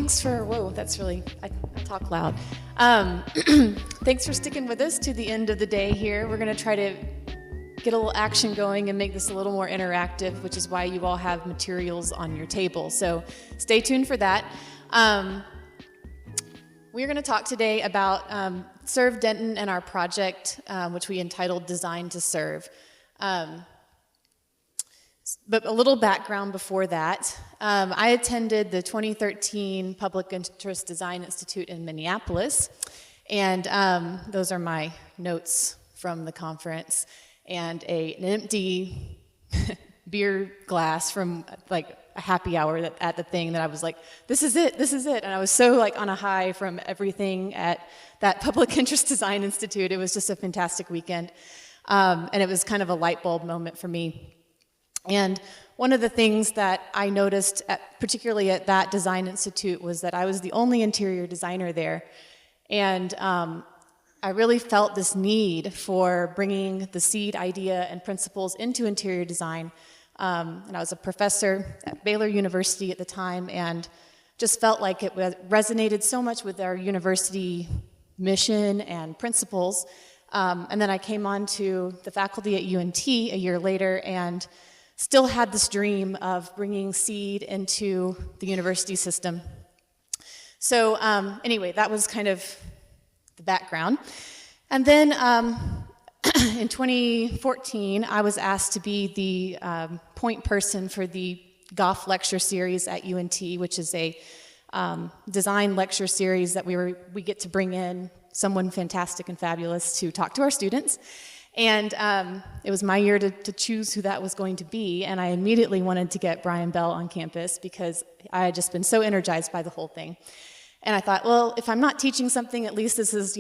Thanks for, whoa, that's really, I talk loud. Thanks for sticking with us to the end of the day here. We're going to try to get a little action going and make this a little more interactive, which is why you all have materials on your table. So stay tuned for that. We're going to talk today about Serve Denton and our project, which we entitled Design to Serve. But a little background before that. I attended the 2013 Public Interest Design Institute in Minneapolis, and those are my notes from the conference, and an empty beer glass from like a happy hour at the thing that I was like, this is it, and I was so like on a high from everything at that Public Interest Design Institute. It was just a fantastic weekend, and it was kind of a light bulb moment for me. And one of the things that I noticed, particularly at that design institute, was that I was the only interior designer there. And I really felt this need for bringing the seed idea and principles into interior design. And I was a professor at Baylor University at the time, and just felt like it resonated so much with our university mission and principles. And then I came on to the faculty at UNT a year later, and still had this dream of bringing seed into the university system. So anyway, that was kind of the background. And then in 2014, I was asked to be the point person for the Goff lecture series at UNT, which is a design lecture series that we get to bring in someone fantastic and fabulous to talk to our students. And it was my year to choose who that was going to be, and I immediately wanted to get Brian Bell on campus because I had just been so energized by the whole thing. And I thought, well, if I'm not teaching something, at least this is,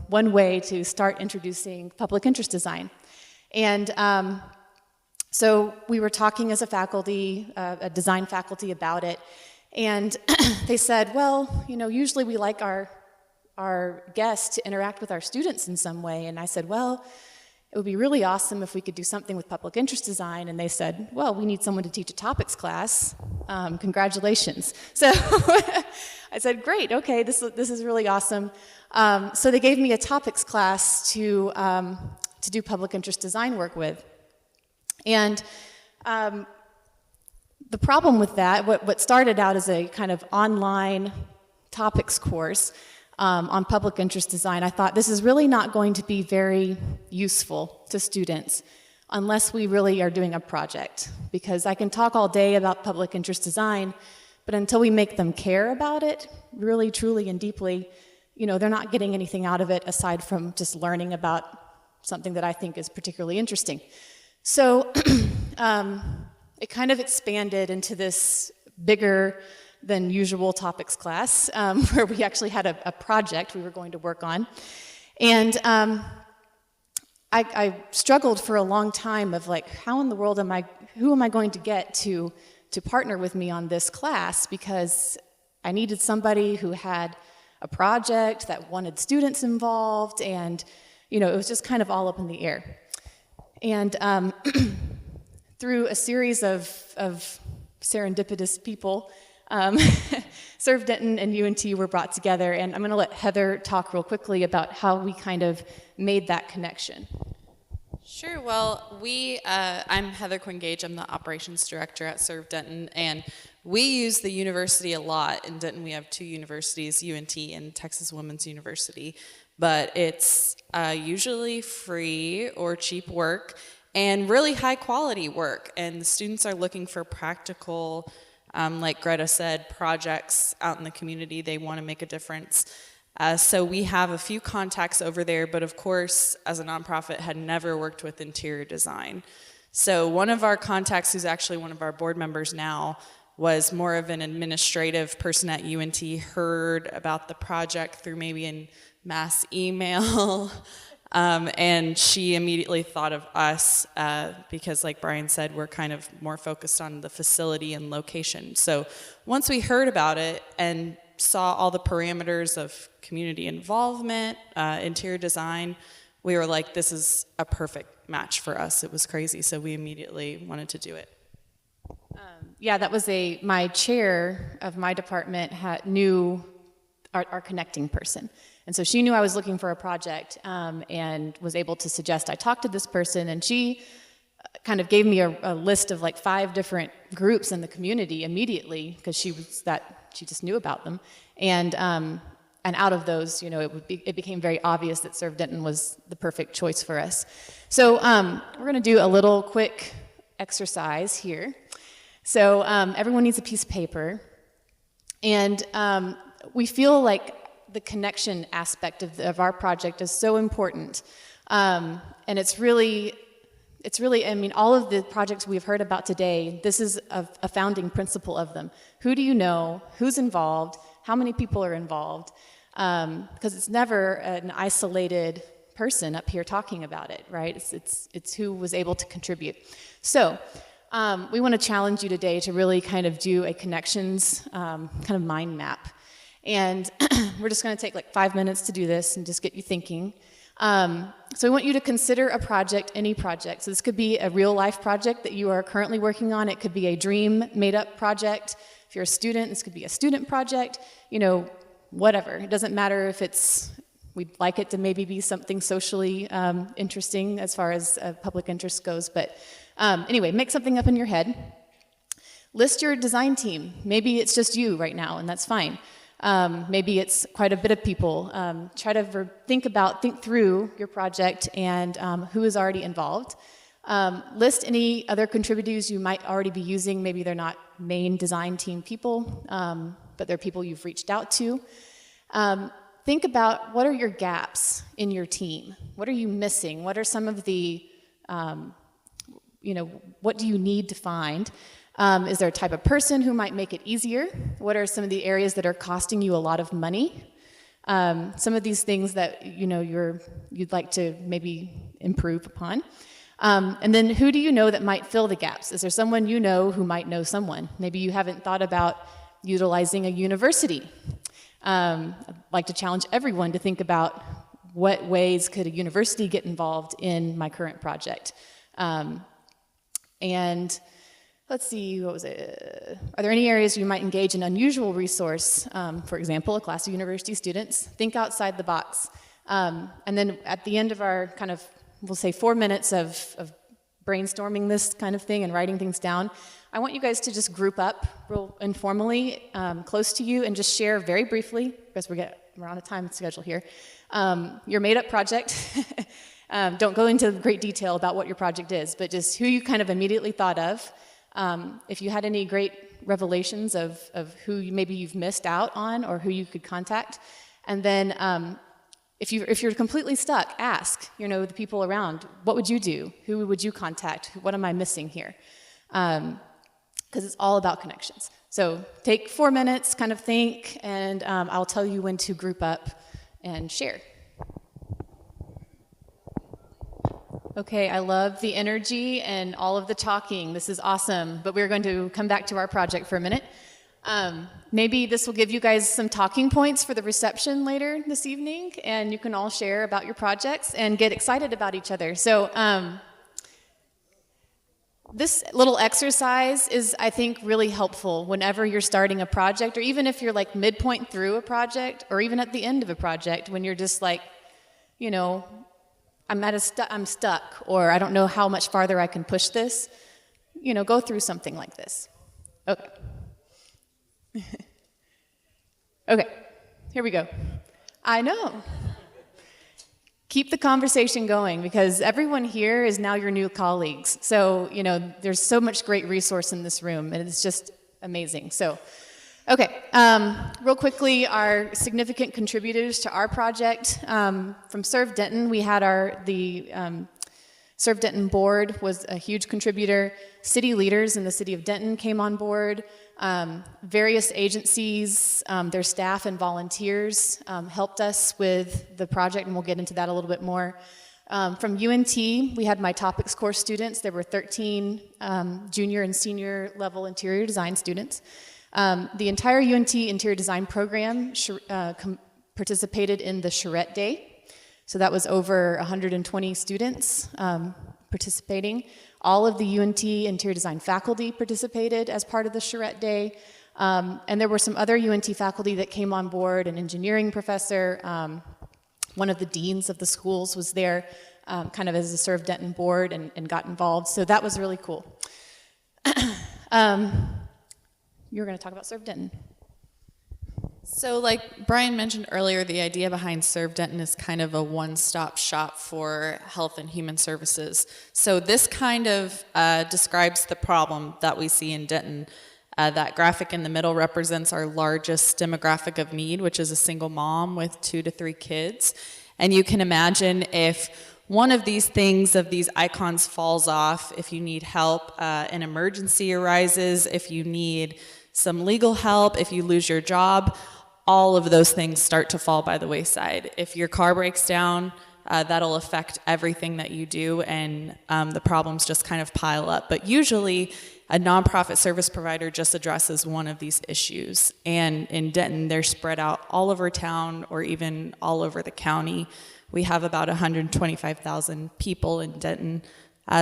one way to start introducing public interest design. And so we were talking as a faculty, a design faculty, about it, and they said, well, usually we like our guests to interact with our students in some way. And I said, well, it would be really awesome if we could do something with public interest design. And they said, well, we need someone to teach a topics class. Congratulations. So I said, great, okay, this is really awesome. So they gave me a topics class to do public interest design work with. And the problem with that, what started out as a kind of online topics course, on public interest design, I thought this is really not going to be very useful to students unless we really are doing a project, because I can talk all day about public interest design, but until we make them care about it really, truly, and deeply, they're not getting anything out of it aside from just learning about something that I think is particularly interesting. So it kind of expanded into this bigger than usual topics class, where we actually had a project we were going to work on. And I struggled for a long time of like, how in the world who am I going to get to partner with me on this class? Because I needed somebody who had a project that wanted students involved, and it was just kind of all up in the air. And through a series of serendipitous people, Serve Denton and UNT were brought together, and I'm going to let Heather talk real quickly about how we kind of made that connection. Sure. Well, I'm Heather Quinn-Gage. I'm the operations director at Serve Denton, and we use the university a lot. In Denton, we have two universities, UNT and Texas Women's University, but it's usually free or cheap work and really high quality work, and the students are looking for practical, like Greta said, projects out in the community. They want to make a difference. So we have a few contacts over there, but of course, as a nonprofit, had never worked with interior design. So one of our contacts, who's actually one of our board members now, was more of an administrative person at UNT, heard about the project through maybe a mass email, and she immediately thought of us because, like Brian said, we're kind of more focused on the facility and location. So once we heard about it and saw all the parameters of community involvement, interior design, we were like, this is a perfect match for us. It was crazy, so we immediately wanted to do it. yeah, that was my chair of my department knew our connecting person. And so she knew I was looking for a project and was able to suggest I talk to this person. And she kind of gave me a list of like 5 different groups in the community immediately because she just knew about them. And out of those, it became very obvious that Serve Denton was the perfect choice for us. So we're going to do a little quick exercise here. So everyone needs a piece of paper. And we feel like the connection aspect of our project is so important. And it's really, I mean, all of the projects we've heard about today, this is a founding principle of them. Who do you know? Who's involved? How many people are involved? Because it's never an isolated person up here talking about it, right? It's who was able to contribute. So we want to challenge you today to really kind of do a connections kind of mind map. And we're just going to take like 5 minutes to do this and just get you thinking. So we want you to consider a project, any project. So this could be a real life project that you are currently working on. It could be a dream made up project. If you're a student, this could be a student project, whatever. It doesn't matter if we'd like it to maybe be something socially interesting as far as public interest goes. But anyway, make something up in your head. List your design team. Maybe it's just you right now, and that's fine. Maybe it's quite a bit of people. Try to think through your project and who is already involved. List any other contributors you might already be using. Maybe they're not main design team people, but they're people you've reached out to. Think about what are your gaps in your team? What are you missing? What are some of the, what do you need to find? Is there a type of person who might make it easier? What are some of the areas that are costing you a lot of money? Some of these things that you'd like to maybe improve upon. And then who do you know that might fill the gaps? Is there someone you know who might know someone? Maybe you haven't thought about utilizing a university. I'd like to challenge everyone to think about what ways could a university get involved in my current project. And let's see, what was it? Are there any areas you might engage in unusual resource? For example, a class of university students. Think outside the box. And then at the end of our kind of, we'll say 4 minutes of brainstorming this kind of thing and writing things down, I want you guys to just group up real informally, close to you, and just share very briefly, because we're on a time schedule here, your made-up project. Don't go into great detail about what your project is, but just who you kind of immediately thought of. If you had any great revelations of who maybe you've missed out on or who you could contact. And then if you're completely stuck, ask, the people around, what would you do? Who would you contact? What am I missing here? Because it's all about connections. So take 4 minutes, kind of think, and I'll tell you when to group up and share. Okay, I love the energy and all of the talking. This is awesome, but we're going to come back to our project for a minute. Maybe this will give you guys some talking points for the reception later this evening, and you can all share about your projects and get excited about each other. So this little exercise is, I think, really helpful whenever you're starting a project, or even if you're like midpoint through a project, or even at the end of a project, when you're just like, I'm stuck, or I don't know how much farther I can push this. Go through something like this. Okay. Okay, here we go. I know. Keep the conversation going, because everyone here is now your new colleagues. So, there's so much great resource in this room, and it's just amazing. So, okay, real quickly, our significant contributors to our project. From Serve Denton, we had the Serve Denton board was a huge contributor. City leaders in the city of Denton came on board. Various agencies, their staff and volunteers helped us with the project, and we'll get into that a little bit more. From UNT, we had my topics course students. There were 13 junior and senior level interior design students. The entire UNT interior design program participated in the Charrette Day. So that was over 120 students participating. All of the UNT interior design faculty participated as part of the charrette day. And there were some other UNT faculty that came on board, an engineering professor, one of the deans of the schools was there kind of as a Serve Denton board and got involved. So that was really cool. You were going to talk about Serve Denton. So like Brian mentioned earlier, the idea behind Serve Denton is kind of a one-stop shop for health and human services. So this kind of describes the problem that we see in Denton. That graphic in the middle represents our largest demographic of need, which is a single mom with 2 to 3 kids. And you can imagine if one of these things, of these icons, falls off, if you need help, an emergency arises, if you need some legal help, if you lose your job, all of those things start to fall by the wayside. If your car breaks down, that'll affect everything that you do, and the problems just kind of pile up. But usually, a nonprofit service provider just addresses one of these issues. And in Denton, they're spread out all over town or even all over the county. We have about 125,000 people in Denton.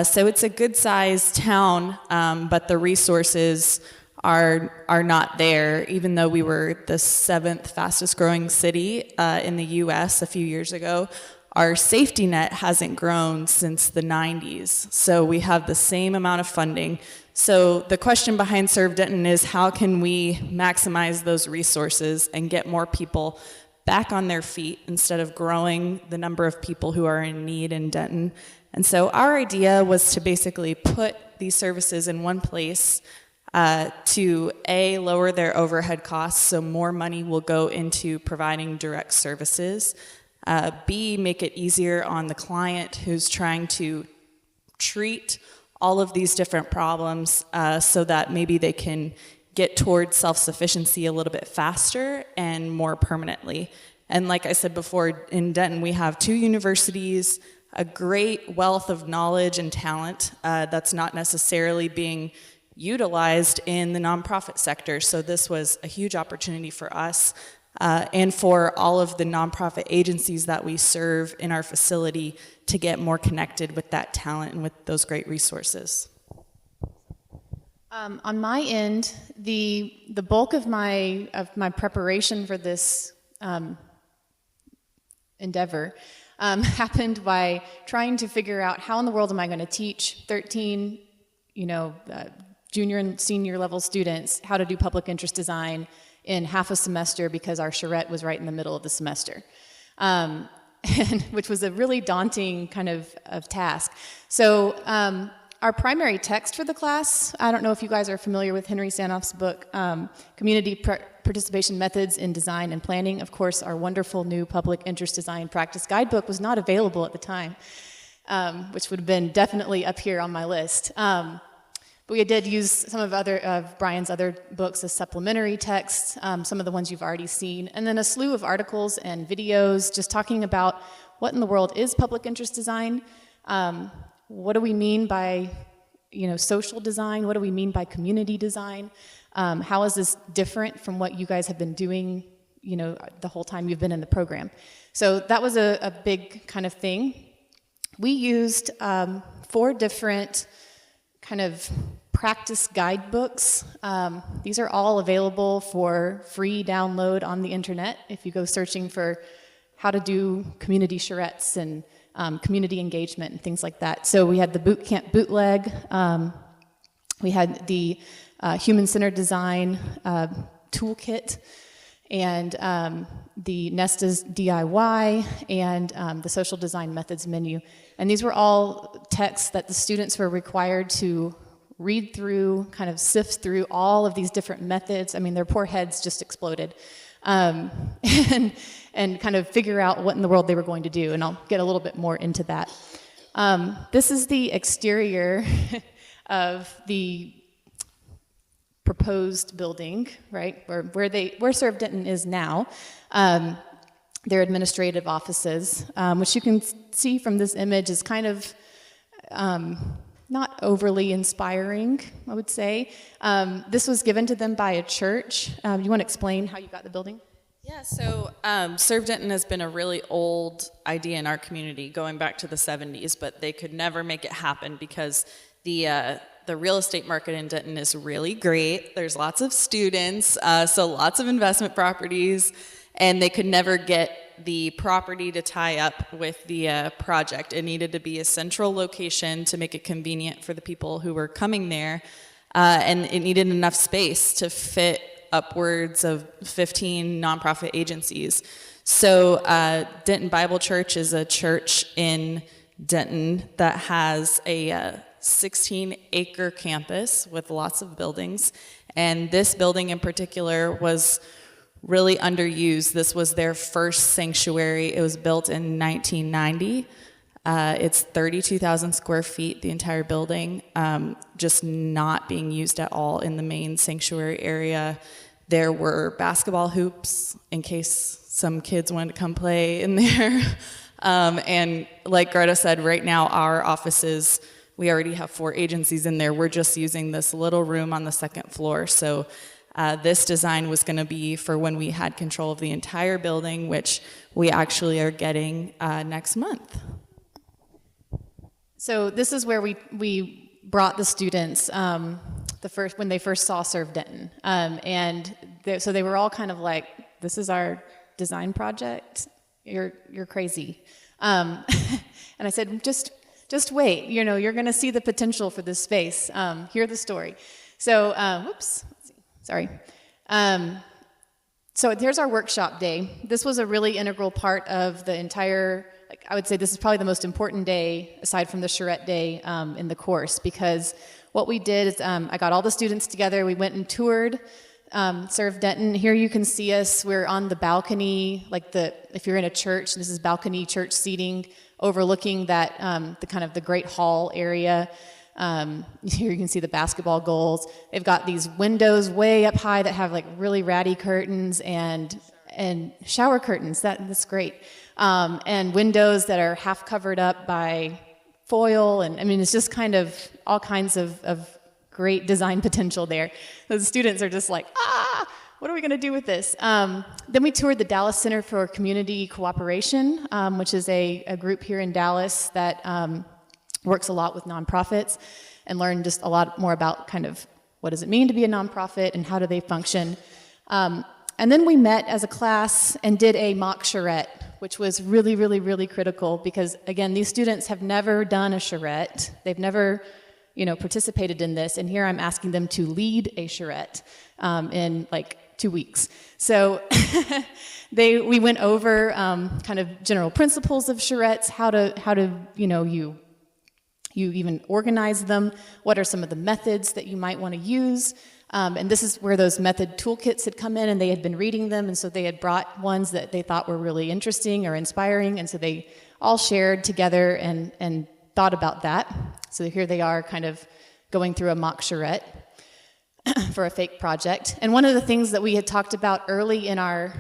So it's a good-sized town, but the resources are not there, even though we were the 7th fastest growing city in the US a few years ago. Our safety net hasn't grown since the 90s, so we have the same amount of funding. So the question behind Serve Denton is, how can we maximize those resources and get more people back on their feet instead of growing the number of people who are in need in Denton? And so our idea was to basically put these services in one place to A, lower their overhead costs, so more money will go into providing direct services. B, make it easier on the client who's trying to treat all of these different problems so that maybe they can get towards self-sufficiency a little bit faster and more permanently. And like I said before, in Denton we have 2 universities, a great wealth of knowledge and talent that's not necessarily being utilized in the nonprofit sector. So this was a huge opportunity for us and for all of the nonprofit agencies that we serve in our facility to get more connected with that talent and with those great resources. On my end, the bulk of my preparation for this endeavor happened by trying to figure out how in the world am I going to teach 13, junior and senior level students how to do public interest design in half a semester, because our charrette was right in the middle of the semester, and which was a really daunting kind of task. So our primary text for the class, I don't know if you guys are familiar with Henry Sanoff's book, Community Participation Methods in Design and Planning. Of course, our wonderful new public interest design practice guidebook was not available at the time, which would have been definitely up here on my list. But we did use some of Brian's other books as supplementary texts, some of the ones you've already seen, and then a slew of articles and videos just talking about what in the world is public interest design, what do we mean by social design, what do we mean by community design, how is this different from what you guys have been doing the whole time you've been in the program. So that was a big kind of thing. We used 4 different kind of practice guidebooks. These are all available for free download on the internet if you go searching for how to do community charrettes and community engagement and things like that. So we had the Boot Camp Bootleg, we had the Human-Centered Design Toolkit, and the Nesta's DIY, and the Social Design Methods menu. And these were all texts that the students were required to read through, kind of sift through all of these different methods. I mean, their poor heads just exploded. And kind of figure out what in the world they were going to do, and I'll get a little bit more into that. This is the exterior of the proposed building, right, where Serve Denton is now, their administrative offices, which you can see from this image is kind of not overly inspiring, I would say. This was given to them by a church. You want to explain how you got the building? Yeah, so Serve Denton has been a really old idea in our community going back to the 70s, but they could never make it happen because the real estate market in Denton is really great. There's lots of students, so lots of investment properties, and they could never get the property to tie up with the project. It needed to be a central location to make it convenient for the people who were coming there, and it needed enough space to fit upwards of 15 nonprofit agencies. So Denton Bible Church is a church in Denton that has a 16-acre campus with lots of buildings. And this building in particular was really underused. This was their first sanctuary. It was built in 1990. It's 32,000 square feet, the entire building, just not being used at all in the main sanctuary area. There were basketball hoops in case some kids wanted to come play in there. And like Greta said, right now our offices, we already have 4 agencies in there. We're just using this little room on the 2nd floor. So this design was going to be for when we had control of the entire building, which we actually are getting next month. So this is where we brought the students when they first saw Serve Denton, so they were all kind of like, "This is our design project. You're crazy," and I said, "Just wait. You're going to see the potential for this space. Hear the story." So, let's see. Sorry. So here's our workshop day. This was a really integral part of the entire. I would say this is probably the most important day, aside from the charrette day, in the course, because what we did is I got all the students together. We went and toured Serve Denton. Here you can see us. We're on the balcony, if you're in a church, this is balcony church seating overlooking that the Great Hall area. Here you can see the basketball goals. They've got these windows way up high that have really ratty curtains and shower curtains. That's great. And windows that are half covered up by foil, and it's just kind of all kinds of great design potential there. So the students are just like, what are we going to do with this? Then we toured the Dallas Center for Community Cooperation, which is a group here in Dallas that works a lot with nonprofits, and learned just a lot more about kind of what does it mean to be a nonprofit and how do they function. And then we met as a class and did a mock charrette, which was really, really, really critical because, again, these students have never done a charrette. They've never, participated in this, and here I'm asking them to lead a charrette in 2 weeks. So we went over kind of general principles of charrettes, how to you even organize them, what are some of the methods that you might want to use. And this is where those method toolkits had come in, and they had been reading them, and so they had brought ones that they thought were really interesting or inspiring, and so they all shared together and thought about that. So here they are kind of going through a mock charrette for a fake project. And one of the things that we had talked about early in our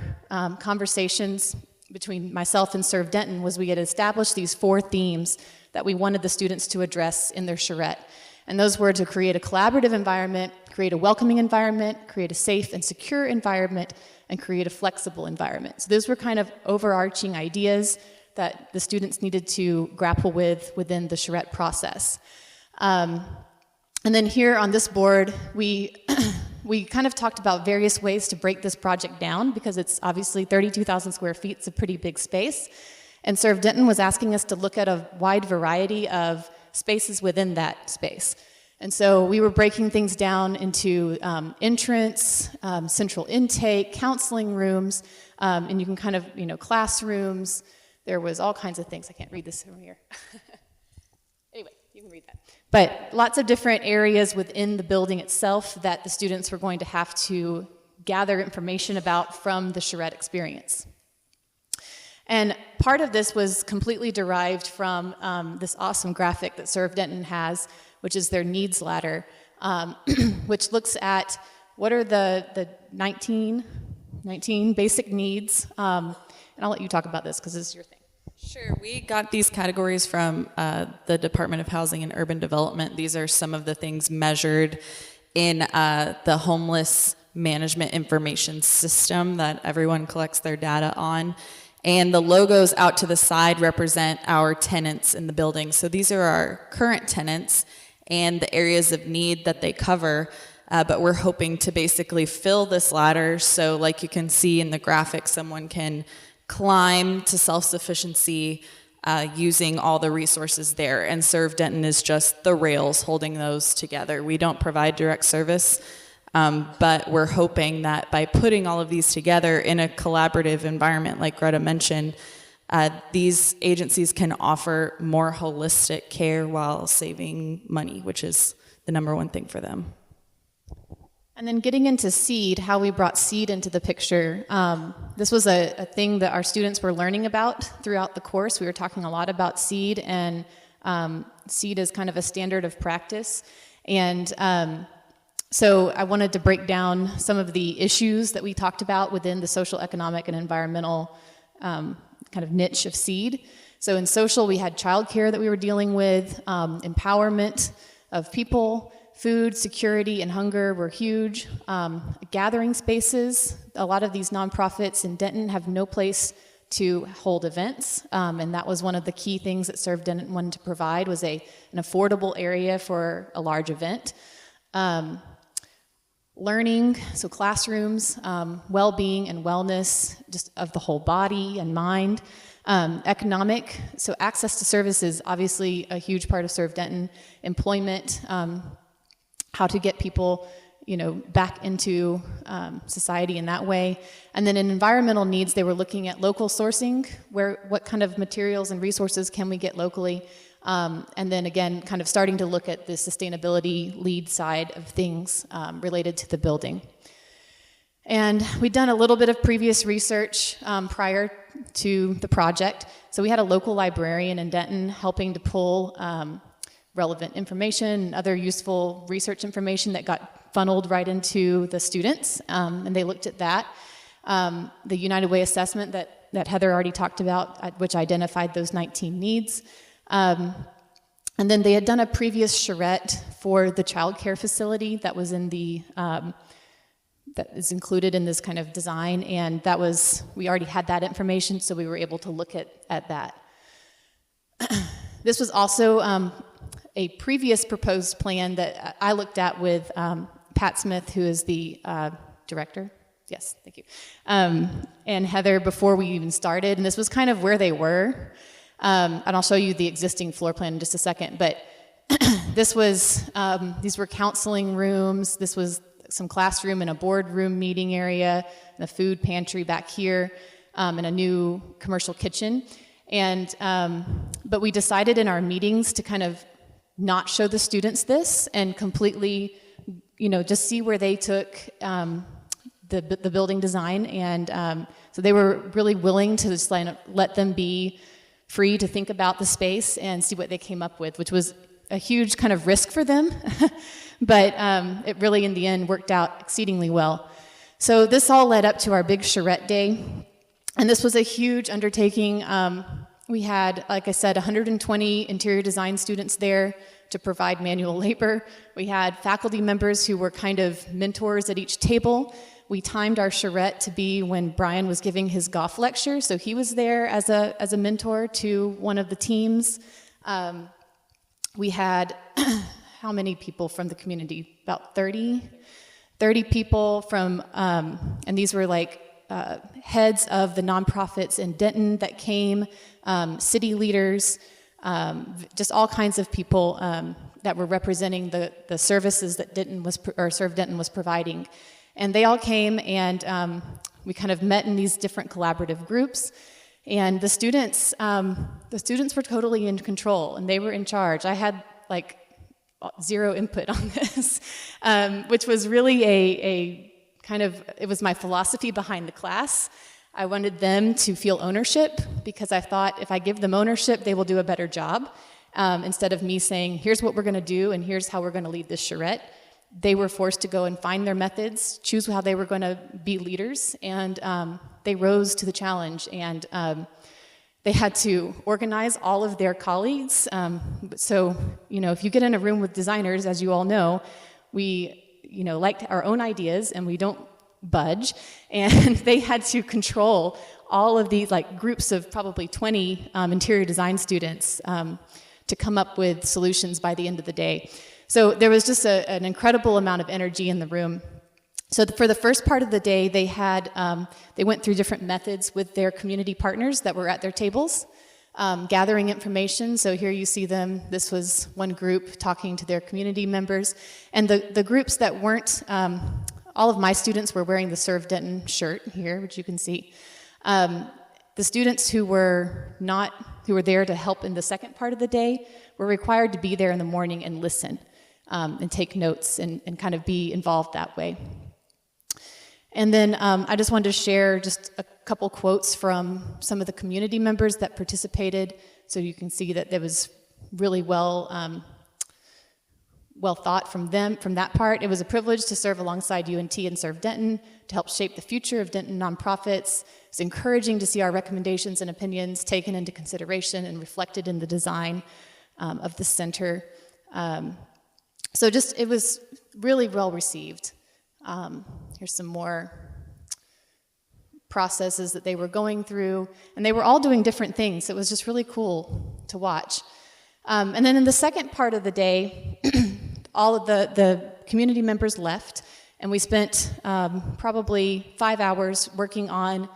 conversations between myself and Serve Denton was we had established these 4 themes that we wanted the students to address in their charrette. And those were to create a collaborative environment, create a welcoming environment, create a safe and secure environment, and create a flexible environment. So those were kind of overarching ideas that the students needed to grapple with within the charrette process. And then here on this board, we kind of talked about various ways to break this project down because it's obviously 32,000 square feet. It's a pretty big space. And Serve Denton was asking us to look at a wide variety of spaces within that space. And so we were breaking things down into entrance, central intake, counseling rooms, and you can kind of, classrooms. There was all kinds of things. I can't read this from here. Anyway, you can read that. But lots of different areas within the building itself that the students were going to have to gather information about from the charrette experience. And part of this was completely derived from this awesome graphic that Serve Denton has, which is their needs ladder, which looks at what are the 19 basic needs. And I'll let you talk about this because this is your thing. Sure. We got these categories from the Department of Housing and Urban Development. These are some of the things measured in the homeless management information system that everyone collects their data on. And the logos out to the side represent our tenants in the building. So these are our current tenants and the areas of need that they cover. But we're hoping to basically fill this ladder so, like you can see in the graphic, someone can climb to self-sufficiency using all the resources there. And Serve Denton is just the rails holding those together. We don't provide direct service, but we're hoping that by putting all of these together in a collaborative environment, like Greta mentioned, these agencies can offer more holistic care while saving money, which is the number one thing for them. And then getting into SEED, how we brought SEED into the picture. This was a thing that our students were learning about throughout the course. We were talking a lot about SEED, and SEED is kind of a standard of practice. And so I wanted to break down some of the issues that we talked about within the social, economic, and environmental kind of niche of SEED. So in social, we had childcare that we were dealing with, empowerment of people, food, security, and hunger were huge. Gathering spaces. A lot of these nonprofits in Denton have no place to hold events, and that was one of the key things that Serve Denton wanted to provide, was an affordable area for a large event. Learning, so classrooms, well-being and wellness, just of the whole body and mind. Economic, so access to services, obviously a huge part of Serve Denton. Employment, how to get people, back into society in that way. And then in environmental needs, they were looking at local sourcing, what kind of materials and resources can we get locally, and then again, kind of starting to look at the sustainability lead side of things related to the building. And we'd done a little bit of previous research prior to the project. So we had a local librarian in Denton helping to pull relevant information and other useful research information that got funneled right into the students, and they looked at that. The United Way assessment that Heather already talked about, which identified those 19 needs. And then they had done a previous charrette for the child care facility that was in the, that is included in this kind of design, and we already had that information, so we were able to look at that. This was also a previous proposed plan that I looked at with Pat Smith, who is the director. Yes, thank you. And Heather, before we even started, and this was kind of where they were. And I'll show you the existing floor plan in just a second, but these were counseling rooms. This was some classroom and a boardroom meeting area, and a food pantry back here, and a new commercial kitchen. And, but we decided in our meetings to kind of not show the students this and completely, just see where they took the building design. And so they were really willing to just let them be free to think about the space and see what they came up with, which was a huge kind of risk for them. But it really, in the end, worked out exceedingly well. So this all led up to our big charrette day. And this was a huge undertaking. We had, like I said, 120 interior design students there to provide manual labor. We had faculty members who were kind of mentors at each table. We timed our charrette to be when Brian was giving his golf lecture, so he was there as a mentor to one of the teams. We had, how many people from the community? About 30 people from, and these were like heads of the nonprofits in Denton that came, city leaders, just all kinds of people that were representing the services that Serve Denton was providing. And they all came, and we kind of met in these different collaborative groups. And the students were totally in control, and they were in charge. I had like zero input on this, which was really a kind of, it was my philosophy behind the class. I wanted them to feel ownership, because I thought if I give them ownership, they will do a better job. Instead of me saying, here's what we're going to do, and here's how we're going to lead this charrette. They were forced to go and find their methods, choose how they were going to be leaders, and they rose to the challenge. And they had to organize all of their colleagues. So, if you get in a room with designers, as you all know, we liked our own ideas, and we don't budge. And they had to control all of these like groups of probably 20 interior design students to come up with solutions by the end of the day. So there was just an incredible amount of energy in the room. So for the first part of the day, they went through different methods with their community partners that were at their tables, gathering information. So here you see them. This was one group talking to their community members. And the groups that weren't, all of my students were wearing the Serve Denton shirt here, which you can see. The students who were there to help in the second part of the day were required to be there in the morning and listen and take notes and kind of be involved that way. And then I just wanted to share just a couple quotes from some of the community members that participated, so you can see that there was really well thought from that part. It was a privilege to serve alongside UNT and Serve Denton to help shape the future of Denton nonprofits. It's encouraging to see our recommendations and opinions taken into consideration and reflected in the design of the center. So it was really well received. Here's some more processes that they were going through, and they were all doing different things. It was just really cool to watch. And then in the second part of the day, all of the community members left, and we spent probably 5 hours working on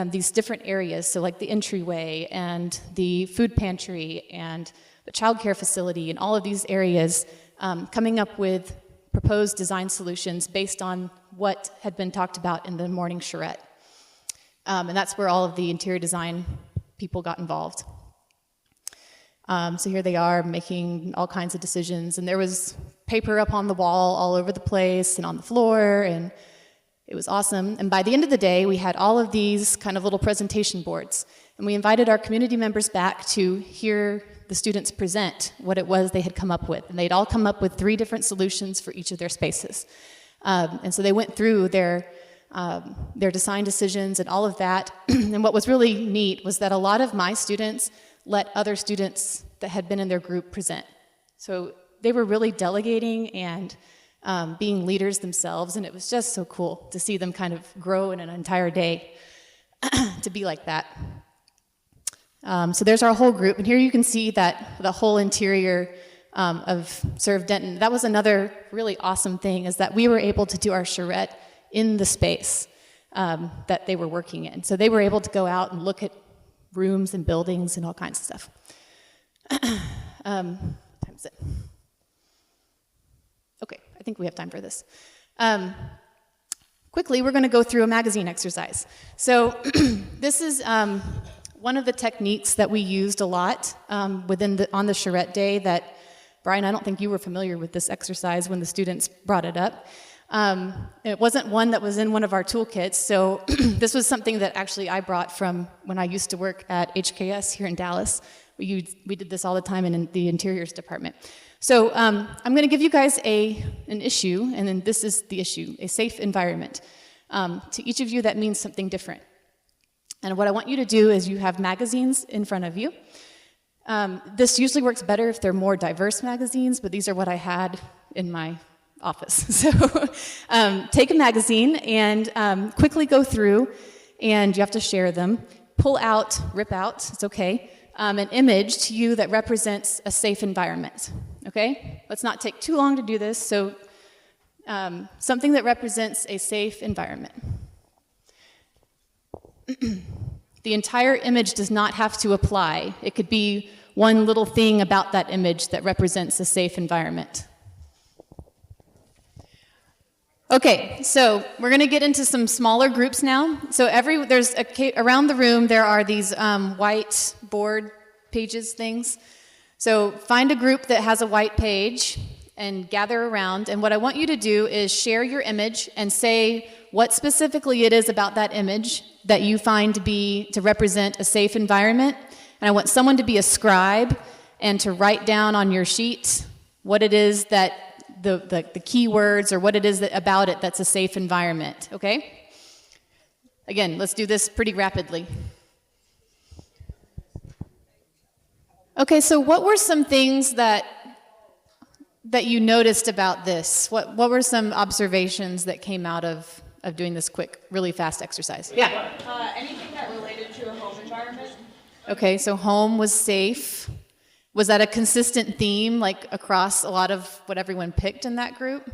these different areas, so like the entryway and the food pantry and the childcare facility and all of these areas, coming up with proposed design solutions based on what had been talked about in the morning charrette. And that's where all of the interior design people got involved. So here they are making all kinds of decisions, and there was paper up on the wall all over the place and on the floor, and it was awesome. And by the end of the day, we had all of these kind of little presentation boards, and we invited our community members back to hear the students present what it was they had come up with. And they'd all come up with 3 different solutions for each of their spaces. And so they went through their design decisions and all of that. And what was really neat was that a lot of my students let other students that had been in their group present. So they were really delegating and being leaders themselves, and it was just so cool to see them kind of grow in an entire day to be like that. So there's our whole group, and here you can see that the whole interior of Serve Denton. That was another really awesome thing, is that we were able to do our charrette in the space that they were working in. So they were able to go out and look at rooms and buildings and all kinds of stuff. What time is it? Okay, I think we have time for this. Quickly, we're going to go through a magazine exercise. So this is one of the techniques that we used a lot on the charrette day that, Brian, I don't think you were familiar with this exercise when the students brought it up. It wasn't one that was in one of our toolkits, so this was something that actually I brought from when I used to work at HKS here in Dallas. We did this all the time in the interiors department. So I'm going to give you guys an issue, and then this is the issue, a safe environment. To each of you, that means something different. And what I want you to do is you have magazines in front of you. This usually works better if they're more diverse magazines, but these are what I had in my office. So take a magazine and quickly go through, and you have to share them. Pull out, rip out, it's okay, an image to you that represents a safe environment, okay? Let's not take too long to do this, so something that represents a safe environment. The entire image does not have to apply. It could be one little thing about that image that represents a safe environment. Okay, so we're going to get into some smaller groups now. So around the room there are these white board pages things. So find a group that has a white page and gather around. And what I want you to do is share your image and say what specifically it is about that image that you find to represent a safe environment. And I want someone to be a scribe and to write down on your sheet what it is that the key words or what it is about it that's a safe environment, okay? Again, let's do this pretty rapidly. Okay, so what were some things that that you noticed about this? What were some observations that came out of doing this quick, really fast exercise? Yeah. Anything that related to a home environment? Okay, so home was safe. Was that a consistent theme, like across a lot of what everyone picked in that group?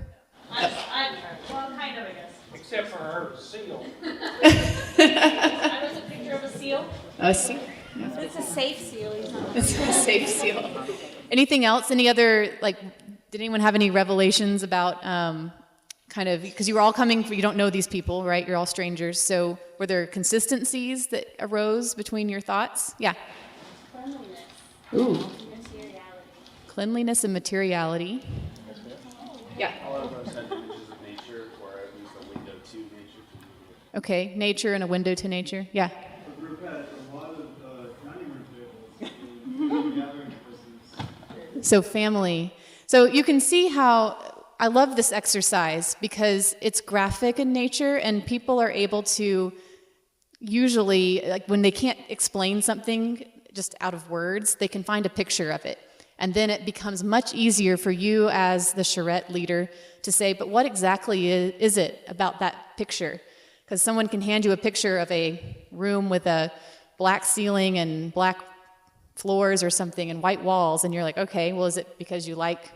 Well, kind of, I guess. Except for her seal. I was a picture of a seal. A seal. It's a safe seal. He's not. It's a safe seal. Anything else? Any other, like, did anyone have any revelations about kind of, because you were all coming, you don't know these people, right? You're all strangers. So were there consistencies that arose between your thoughts? Yeah. Cleanliness. Ooh. Materiality. Cleanliness and materiality. Yeah. A lot of us had images of nature, or at least a window to nature. Okay, nature and a window to nature. Yeah. The group had a lot of dining room tables and gathering places. So family. So you can see how I love this exercise because it's graphic in nature and people are able to usually, like when they can't explain something just out of words, they can find a picture of it. And then it becomes much easier for you as the charrette leader to say, but what exactly is it about that picture? Because someone can hand you a picture of a room with a black ceiling and black floors or something and white walls, and you're like, okay, well, is it because you like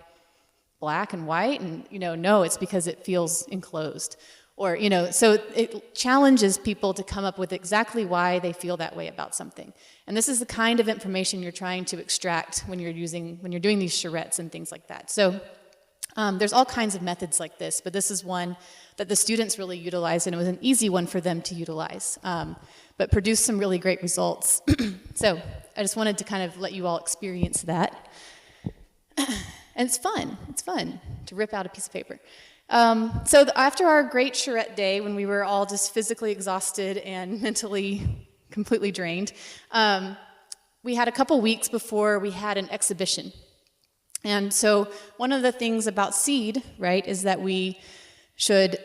black and white? And, no, it's because it feels enclosed. Or, so it challenges people to come up with exactly why they feel that way about something. And this is the kind of information you're trying to extract when you're doing these charrettes and things like that. So there's all kinds of methods like this, but this is one that the students really utilized, and it was an easy one for them to utilize, but produced some really great results. So I just wanted to kind of let you all experience that. And it's fun to rip out a piece of paper. So after our great charrette day, when we were all just physically exhausted and mentally completely drained, we had a couple weeks before we had an exhibition. And so one of the things about SEED, right, is that we should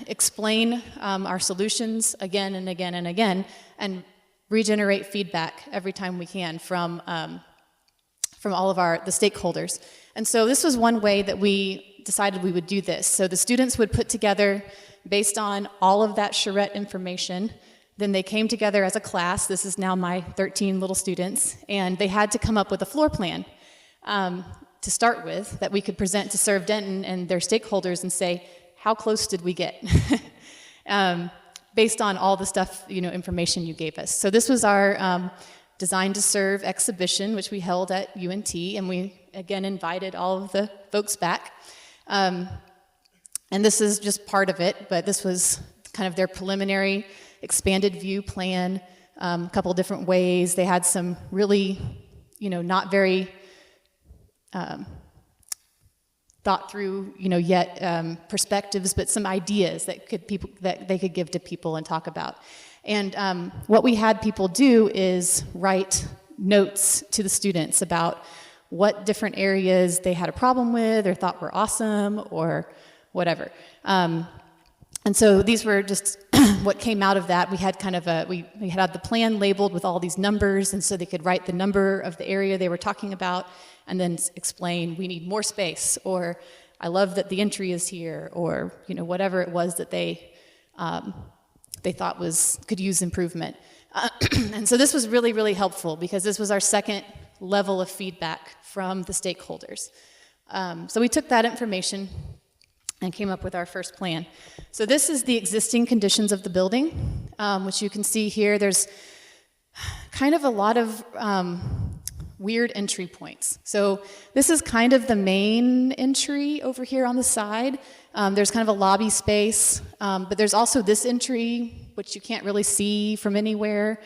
explain our solutions again and again and again and regenerate feedback every time we can from all of the stakeholders. And so this was one way that we decided we would do this. So the students would put together, based on all of that charrette information, then they came together as a class. This is now my 13 little students, and they had to come up with a floor plan to start with that we could present to Serve Denton and their stakeholders and say, how close did we get? Based on all the stuff, information you gave us. So this was our Design to Serve exhibition, which we held at UNT, and we again invited all of the folks back. And this is just part of it, but this was kind of their preliminary expanded view plan, a couple different ways. They had some really, not very thought through, yet perspectives, but some ideas that they could give to people and talk about. And what we had people do is write notes to the students about what different areas they had a problem with or thought were awesome or whatever. And so these were just what came out of that. We had kind of we had the plan labeled with all these numbers, and so they could write the number of the area they were talking about and then explain, we need more space, or I love that the entry is here, or whatever it was that they thought could use improvement. And so this was really, really helpful because this was our second level of feedback from the stakeholders. So we took that information and came up with our first plan. So this is the existing conditions of the building, which you can see here. There's kind of a lot of weird entry points. So this is kind of the main entry over here on the side. There's kind of a lobby space, but there's also this entry, which you can't really see from anywhere.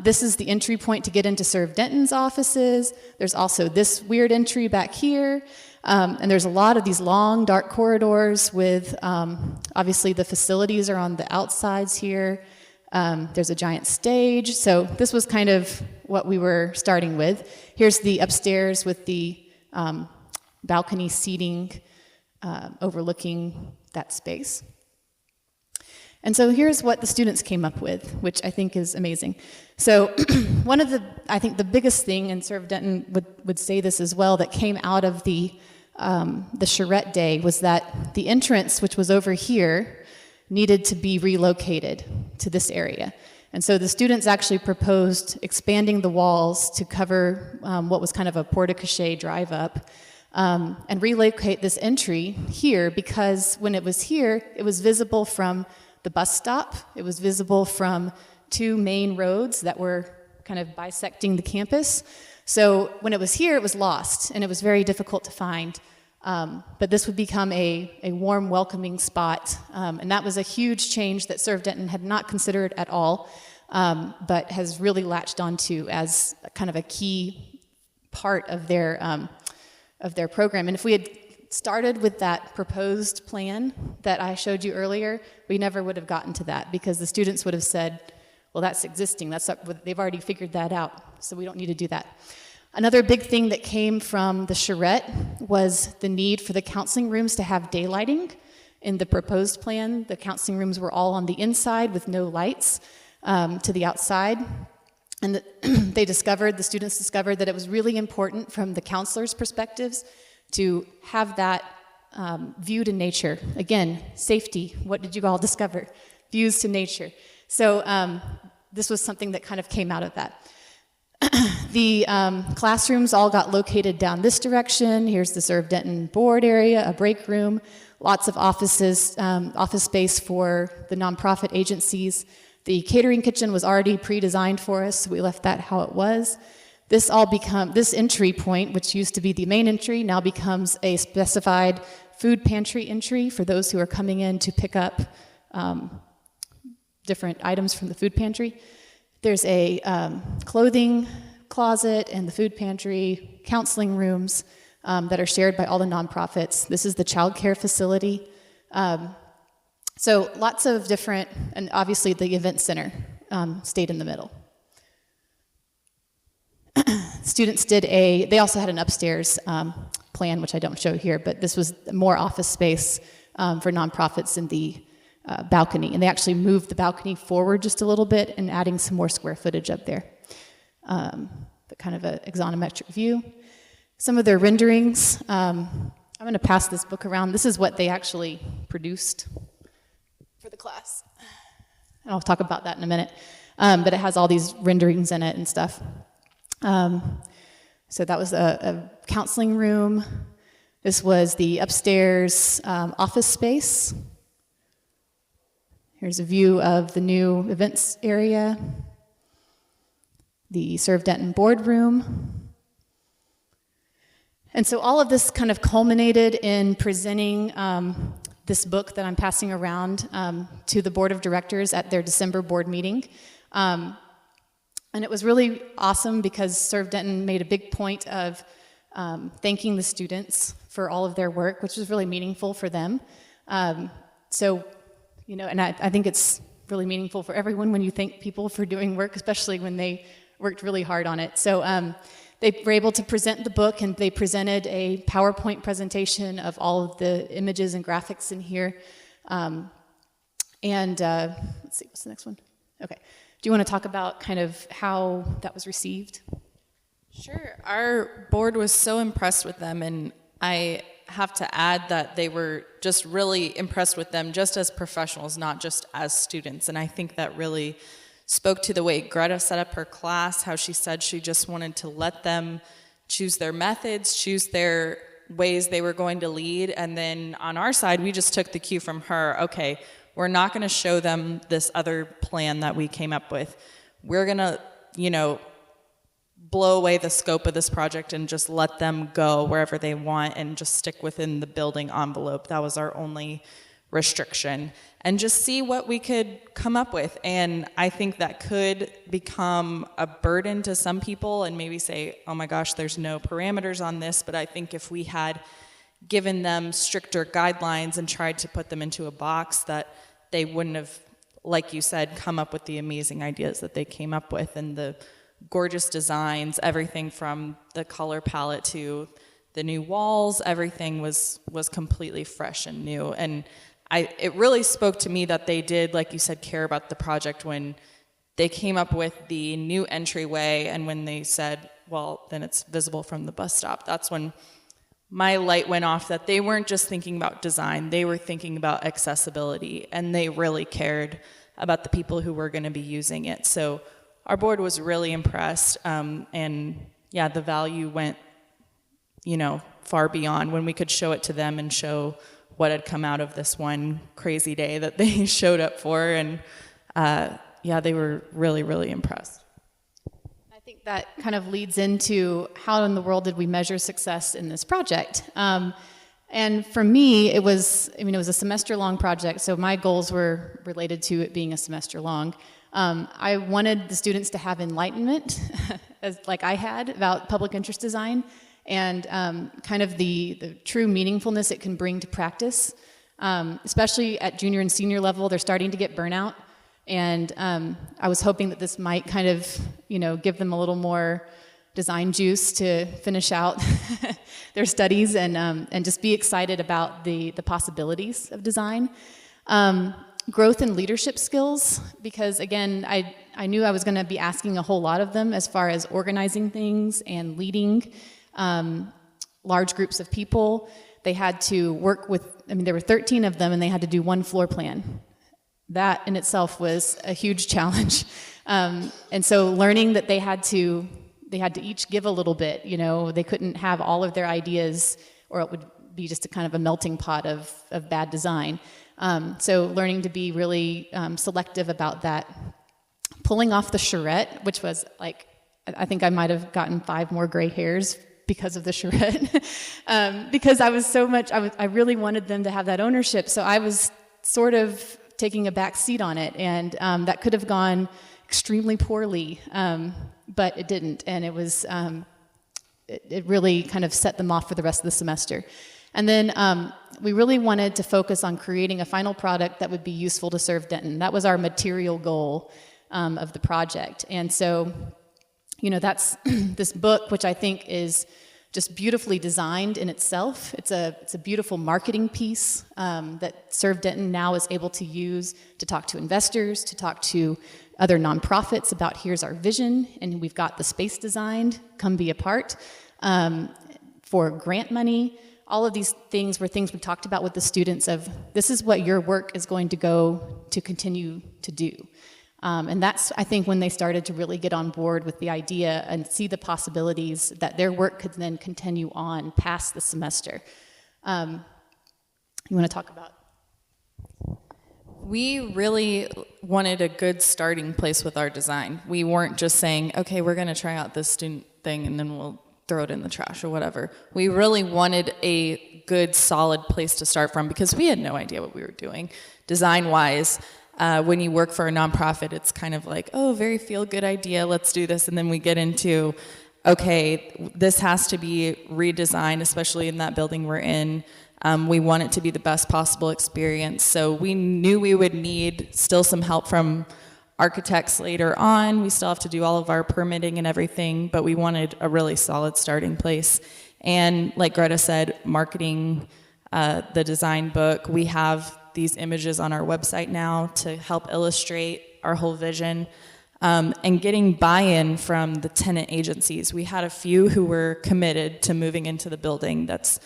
This is the entry point to get into Serve Denton's offices. There's also this weird entry back here. And there's a lot of these long, dark corridors with, obviously the facilities are on the outsides here. There's a giant stage. So this was kind of what we were starting with. Here's the upstairs with the balcony seating overlooking that space. And so here's what the students came up with, which I think is amazing. So I think the biggest thing, and Serve Denton would say this as well, that came out of the the charrette day was that the entrance, which was over here, needed to be relocated to this area. And so the students actually proposed expanding the walls to cover what was kind of a porte-cochere drive up, and relocate this entry here, because when it was here, it was visible from the bus stop, it was visible from two main roads that were kind of bisecting the campus. So when it was here, it was lost, and it was very difficult to find. But this would become a warm, welcoming spot, and that was a huge change that Serve Denton had not considered at all, but has really latched onto as kind of a key part of their program. And if we had started with that proposed plan that I showed you earlier, we never would have gotten to that, because the students would have said, well, that's existing, they've already figured that out, so we don't need to do that. Another big thing that came from the charrette was the need for the counseling rooms to have daylighting. In the proposed plan, the counseling rooms were all on the inside with no lights to the outside. And the students discovered that it was really important from the counselors' perspectives to have that view to nature. Again, safety, what did you all discover? Views to nature. So this was something that kind of came out of that. The classrooms all got located down this direction. Here's the Serve Denton board area, a break room, lots of offices, office space for the nonprofit agencies. The catering kitchen was already pre-designed for us, so we left that how it was. This entry point, which used to be the main entry, now becomes a specified food pantry entry for those who are coming in to pick up different items from the food pantry. There's a clothing closet and the food pantry, counseling rooms that are shared by all the nonprofits. This is the child care facility. So lots of different, and obviously the event center stayed in the middle. Students they also had an upstairs plan, which I don't show here, but this was more office space for nonprofits in the balcony. And they actually moved the balcony forward just a little bit and adding some more square footage up there. But kind of an axonometric view. Some of their renderings, I'm going to pass this book around. This is what they actually produced for the class. And I'll talk about that in a minute. But it has all these renderings in it and stuff. So that was a counseling room. This was the upstairs office space. Here's a view of the new events area. The Serve Denton boardroom. And so all of this kind of culminated in presenting this book that I'm passing around to the board of directors at their December board meeting. And it was really awesome because Serve Denton made a big point of thanking the students for all of their work, which was really meaningful for them. So, you know, and I think it's really meaningful for everyone when you thank people for doing work, especially when they worked really hard on it. So they were able to present the book, and they presented a PowerPoint presentation of all of the images and graphics in here. Let's see, what's the next one? Okay. Do you want to talk about kind of how that was received? Sure. Our board was so impressed with them, and I have to add that they were just really impressed with them just as professionals, not just as students. And I think that really spoke to the way Greta set up her class, how she said she just wanted to let them choose their methods, choose their ways they were going to lead. And then on our side, we just took the cue from her. Okay, we're not going to show them this other plan that we came up with. We're going to, you know, blow away the scope of this project and just let them go wherever they want and just stick within the building envelope. That was our only restriction. And just see what we could come up with. And I think that could become a burden to some people and maybe say, oh my gosh, there's no parameters on this. But I think if we had given them stricter guidelines and tried to put them into a box, that they wouldn't have, like you said, come up with the amazing ideas that they came up with and the gorgeous designs, everything from the color palette to the new walls, everything was completely fresh and new. And it really spoke to me that they did, like you said, care about the project when they came up with the new entryway and when they said, well, then it's visible from the bus stop. That's when my light went off that they weren't just thinking about design, they were thinking about accessibility, and they really cared about the people who were going to be using it. So our board was really impressed, and yeah, the value went, far beyond when we could show it to them and show what had come out of this one crazy day that they showed up for, and yeah, they were really, really impressed. I think that kind of leads into how in the world did we measure success in this project? And for me, it was a semester-long project, so my goals were related to it being a semester long. I wanted the students to have enlightenment, like I had, about public interest design, and kind of the true meaningfulness it can bring to practice. Especially at junior and senior level, they're starting to get burnout. And I was hoping that this might kind of, give them a little more design juice to finish out their studies and just be excited about the possibilities of design. Growth and leadership skills, because again, I knew I was going to be asking a whole lot of them as far as organizing things and leading large groups of people. They had to work with, there were 13 of them, and they had to do one floor plan. That in itself was a huge challenge. And so learning that they had to each give a little bit, they couldn't have all of their ideas, or it would be just a kind of a melting pot of bad design. So learning to be really selective about that. Pulling off the charrette, which was like, I think I might have gotten 5 more gray hairs because of the charrette. Because I was I really wanted them to have that ownership. So I was sort of taking a back seat on it, and that could have gone extremely poorly, but it didn't, and it was it really kind of set them off for the rest of the semester. And then we really wanted to focus on creating a final product that would be useful to serve Denton. That was our material goal of the project. And so, that's this book, which I think is just beautifully designed in itself. It's a beautiful marketing piece that Serve Denton now is able to use to talk to investors, to talk to other nonprofits about here's our vision, and we've got the space designed, come be a part, for grant money. All of these things were things we talked about with the students of, this is what your work is going to go to continue to do. And that's, I think, when they started to really get on board with the idea and see the possibilities that their work could then continue on past the semester. You want to talk about? We really wanted a good starting place with our design. We weren't just saying, okay, we're going to try out this student thing and then we'll throw it in the trash or whatever. We really wanted a good, solid place to start from because we had no idea what we were doing design-wise. When you work for a nonprofit, it's kind of like, oh, very feel-good idea, let's do this. And then we get into, okay, this has to be redesigned, especially in that building we're in. We want it to be the best possible experience. So we knew we would need still some help from architects later on. We still have to do all of our permitting and everything, but we wanted a really solid starting place. And like Greta said, marketing, the design book, we have these images on our website now to help illustrate our whole vision, and getting buy-in from the tenant agencies. We had a few who were committed to moving into the building that's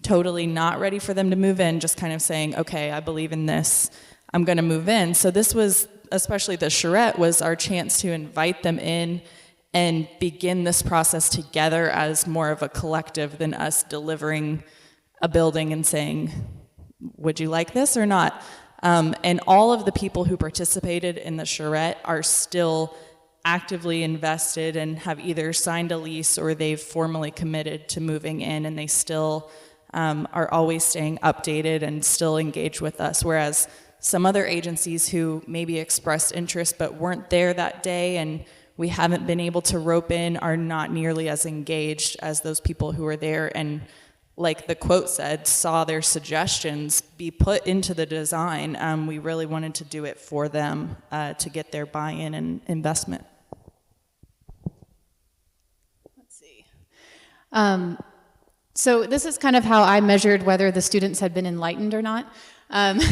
totally not ready for them to move in, just kind of saying, okay, I believe in this, I'm going to move in. So this was, especially the charrette, was our chance to invite them in and begin this process together as more of a collective than us delivering a building and saying, would you like this or not? And all of the people who participated in the charrette are still actively invested and have either signed a lease or they've formally committed to moving in, and they still are always staying updated and still engaged with us, whereas some other agencies who maybe expressed interest but weren't there that day and we haven't been able to rope in are not nearly as engaged as those people who were there and, like the quote said, saw their suggestions be put into the design. We really wanted to do it for them to get their buy-in and investment. Let's see. So this is kind of how I measured whether the students had been enlightened or not. I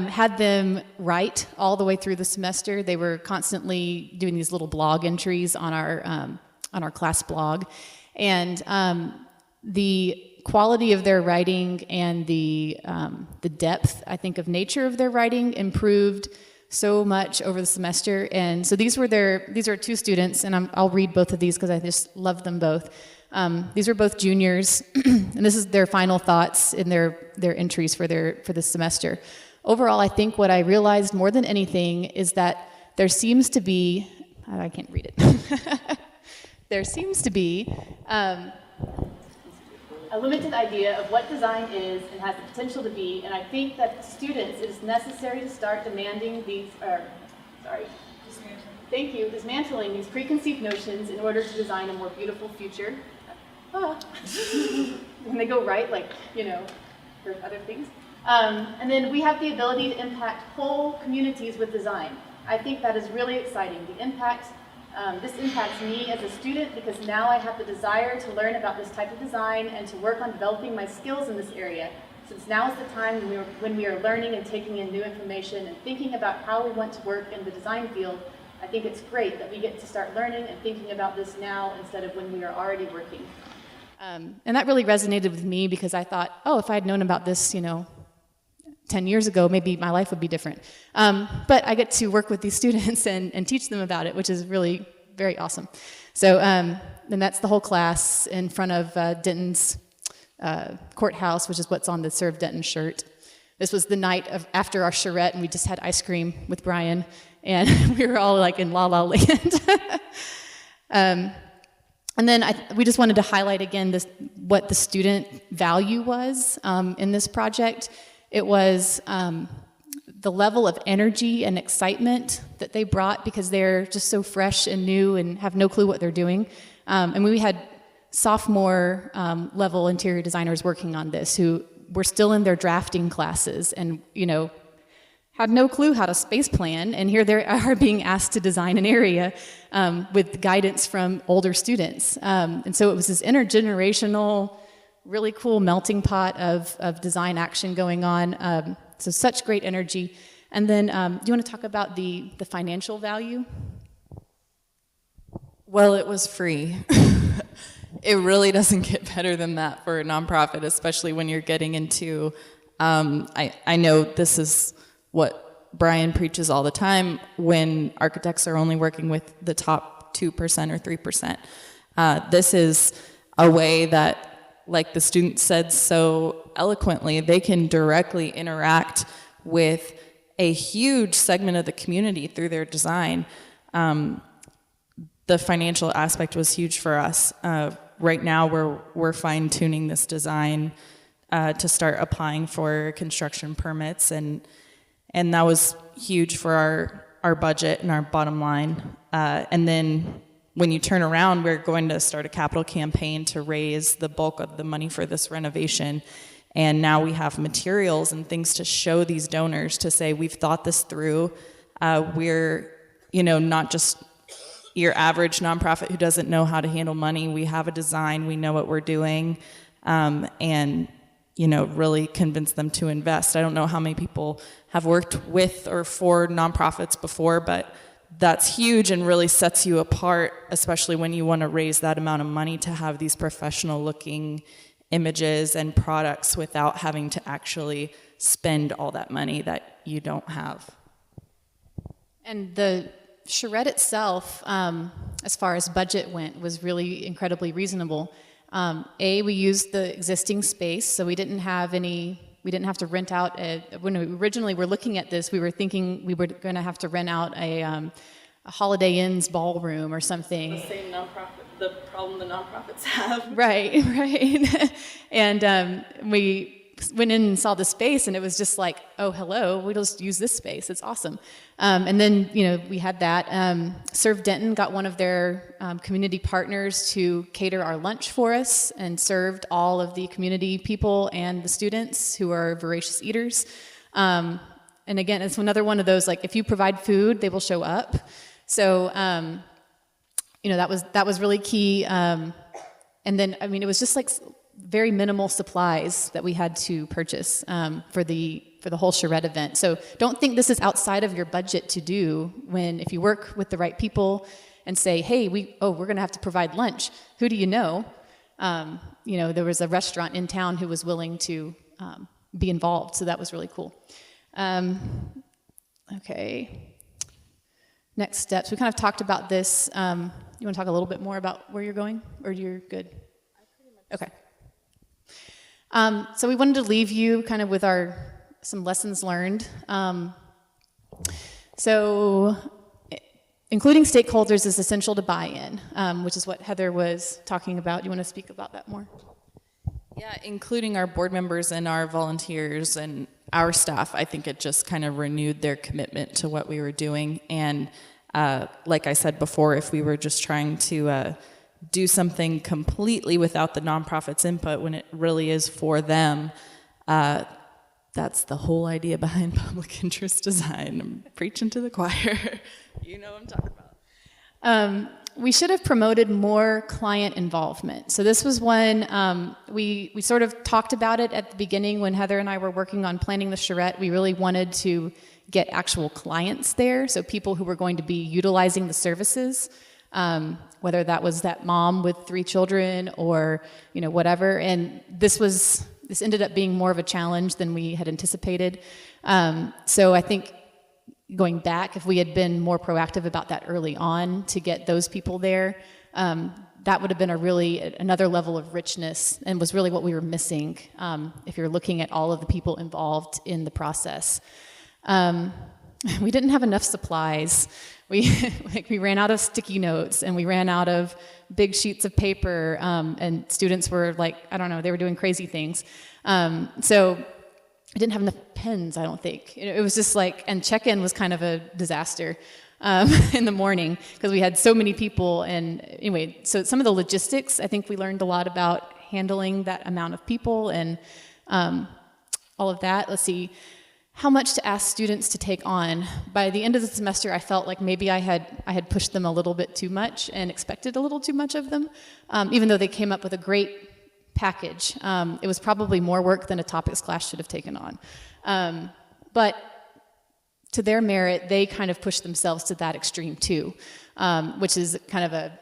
had them write all the way through the semester. They were constantly doing these little blog entries on our class blog, and the quality of their writing and the depth, I think, of nature of their writing improved so much over the semester. And so these are two students, and I'll read both of these because I just love them both. These are both juniors, and this is their final thoughts in their entries for this semester. Overall, I think what I realized more than anything is that there seems to be, I can't read it. There seems to be a limited idea of what design is and has the potential to be, and I think that students, it is necessary to start demanding dismantling these preconceived notions in order to design a more beautiful future. When they go right, for other things. And then we have the ability to impact whole communities with design. I think that is really exciting. This impacts me as a student because now I have the desire to learn about this type of design and to work on developing my skills in this area. Since now is the time when we are learning and taking in new information and thinking about how we want to work in the design field, I think it's great that we get to start learning and thinking about this now instead of when we are already working. And that really resonated with me because I thought, if I had known about this, 10 years ago, maybe my life would be different. But I get to work with these students and teach them about it, which is really very awesome. So and that's the whole class in front of Denton's courthouse, which is what's on the Serve Denton shirt. This was the night after our charrette, and we just had ice cream with Brian, and we were all like in La La Land. And then we just wanted to highlight again what the student value was in this project. It was the level of energy and excitement that they brought because they're just so fresh and new and have no clue what they're doing. And we had sophomore level interior designers working on this who were still in their drafting classes and, had no clue how to space plan. And here they are being asked to design an area with guidance from older students. And so it was this intergenerational, really cool melting pot of design action going on. So such great energy. And then do you want to talk about the financial value? Well, it was free. It really doesn't get better than that for a nonprofit, especially when you're getting into, I know this is what Brian preaches all the time when architects are only working with the top 2% or 3%. This is a way that, like the student said so eloquently, they can directly interact with a huge segment of the community through their design. The financial aspect was huge for us. Right now, we're fine-tuning this design to start applying for construction permits, and that was huge for our budget and our bottom line. And then when you turn around, we're going to start a capital campaign to raise the bulk of the money for this renovation. And now we have materials and things to show these donors to say, we've thought this through. We're, not just your average nonprofit who doesn't know how to handle money. We have a design, we know what we're doing, and really convince them to invest. I don't know how many people have worked with or for nonprofits before, but that's huge and really sets you apart, especially when you want to raise that amount of money to have these professional looking images and products without having to actually spend all that money that you don't have. And the charrette itself, as far as budget went, was really incredibly reasonable. We used the existing space, so we didn't have to rent out when we originally were looking at this, we were thinking we were going to have to rent out a Holiday Inn's ballroom or something. The problem the nonprofits have. Right. And we went in and saw the space, and it was just like, oh, hello, we'll just use this space. It's awesome. And then, we had that. Serve Denton got one of their community partners to cater our lunch for us and served all of the community people and the students who are voracious eaters. And again, it's another one of those, like, if you provide food, they will show up. So, that was really key. And then, it was just like very minimal supplies that we had to purchase for the whole charrette event. So don't think this is outside of your budget to do if you work with the right people and say, hey, we're going to have to provide lunch. Who do you know? there was a restaurant in town who was willing to be involved, so that was really cool. Okay. Next steps. We kind of talked about this. You want to talk a little bit more about where you're going, or you're good? Okay. So we wanted to leave you kind of with some lessons learned. So including stakeholders is essential to buy-in, which is what Heather was talking about. Do you want to speak about that more? Yeah, including our board members and our volunteers and our staff, I think it just kind of renewed their commitment to what we were doing. And like I said before, if we were just trying to do something completely without the nonprofits' input when it really is for them, that's the whole idea behind public interest design. I'm preaching to the choir. You know what I'm talking about. We should have promoted more client involvement. So this was one, we sort of talked about it at the beginning when Heather and I were working on planning the charrette. We really wanted to get actual clients there, so people who were going to be utilizing the services, whether that was that mom with 3 children or whatever. And this ended up being more of a challenge than we had anticipated. So I think going back, if we had been more proactive about that early on to get those people there, that would have been another level of richness, and was really what we were missing if you're looking at all of the people involved in the process. We didn't have enough supplies. We ran out of sticky notes, and we ran out of big sheets of paper, and students were they were doing crazy things. So I didn't have enough pens, I don't think. It was just and check-in was kind of a disaster in the morning because we had so many people. And anyway, so some of the logistics, I think we learned a lot about handling that amount of people and all of that. Let's see, how much to ask students to take on. By the end of the semester, I felt like maybe I had pushed them a little bit too much and expected a little too much of them, even though they came up with a great package. It was probably more work than a topics class should have taken on. But to their merit, they kind of pushed themselves to that extreme too, which is kind of a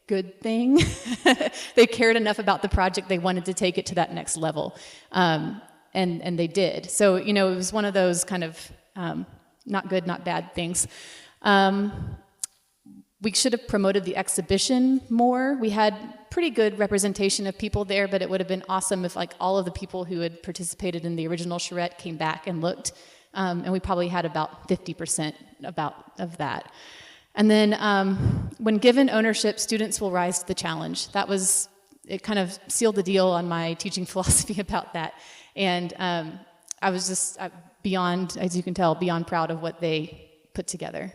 good thing. They cared enough about the project, they wanted to take it to that next level. And they did. So, it was one of those kind of not good, not bad things. We should have promoted the exhibition more. We had pretty good representation of people there, but it would have been awesome if all of the people who had participated in the original charrette came back and looked. And we probably had about 50% of that. And then when given ownership, students will rise to the challenge. It kind of sealed the deal on my teaching philosophy about that. And I was just beyond, as you can tell, beyond proud of what they put together.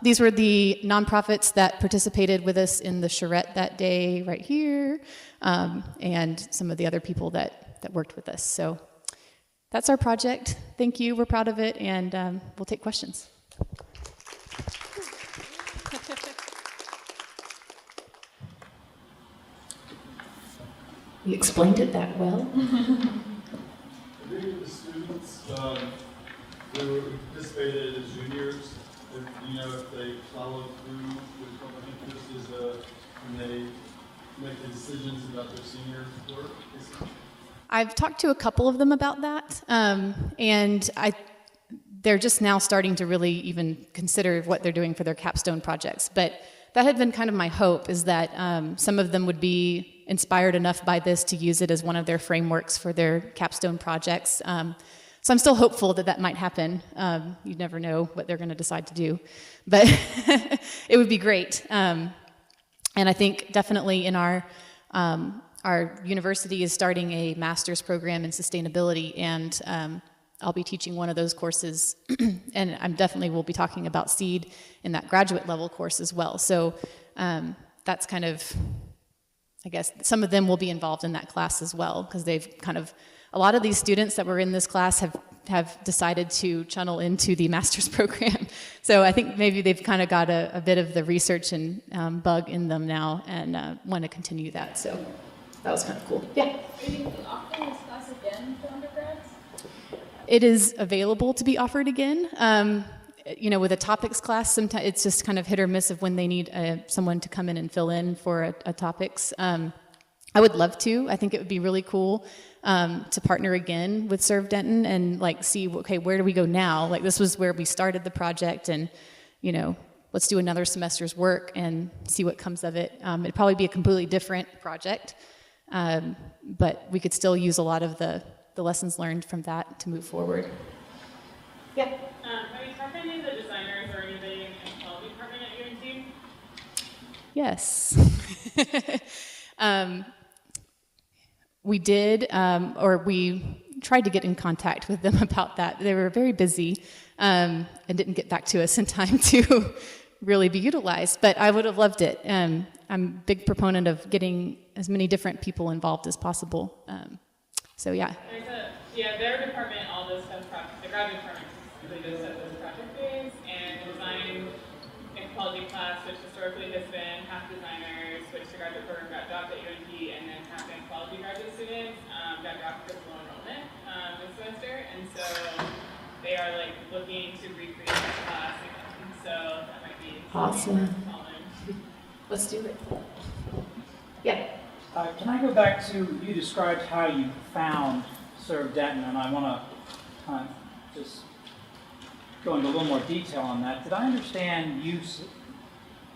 These were the nonprofits that participated with us in the charrette that day right here, and some of the other people that worked with us. So that's our project. Thank you. We're proud of it, and we'll take questions. You explained it that well. I think the students who participated as juniors, if they follow through with public interest when they make the decisions about their senior work. I've talked to a couple of them about that, and they're just now starting to really even consider what they're doing for their capstone projects. But that had been kind of my hope, is that some of them would be inspired enough by this to use it as one of their frameworks for their capstone projects. So I'm still hopeful that might happen. You never know what they're going to decide to do, but it would be great. And I think definitely in our university is starting a master's program in sustainability, and I'll be teaching one of those courses, and I'm definitely will be talking about seed in that graduate level course as well. So that's kind of, I guess, some of them will be involved in that class as well, because they've kind of, a lot of these students that were in this class have decided to channel into the master's program. So I think maybe they've kind of got a bit of the research and bug in them now, and want to continue that. So that was kind of cool. Yeah? Are you offering this class again for undergrads? It is available to be offered again. with a topics class, sometimes it's just kind of hit or miss of when they need someone to come in and fill in for a topics. I would love to. I think it would be really cool to partner again with Serve Denton and like see, okay, where do we go now? Like this was where we started the project, and let's do another semester's work and see what comes of it. It'd probably be a completely different project, but we could still use a lot of the lessons learned from that to move forward. Yeah. Have you talked to any of the designers or anybody in the quality department at UNT? Yes. We did, or we tried to get in contact with them about that. They were very busy and didn't get back to us in time to really be utilized, but I would have loved it. I'm a big proponent of getting as many different people involved as possible. So yeah. Their department all does stuff, the graduate department really does stuff as project days, and design and quality class, which historically has been half designers, which the graduate program got dropped at UNT, and then half in quality graduate students got dropped because of low enrollment this semester, and so they are like looking to recreate that class again. So that might be awesome. Let's do it. Yeah. Can I go back to, you described how you found Serve Denton, and I want to kind of just go into a little more detail on that. Did I understand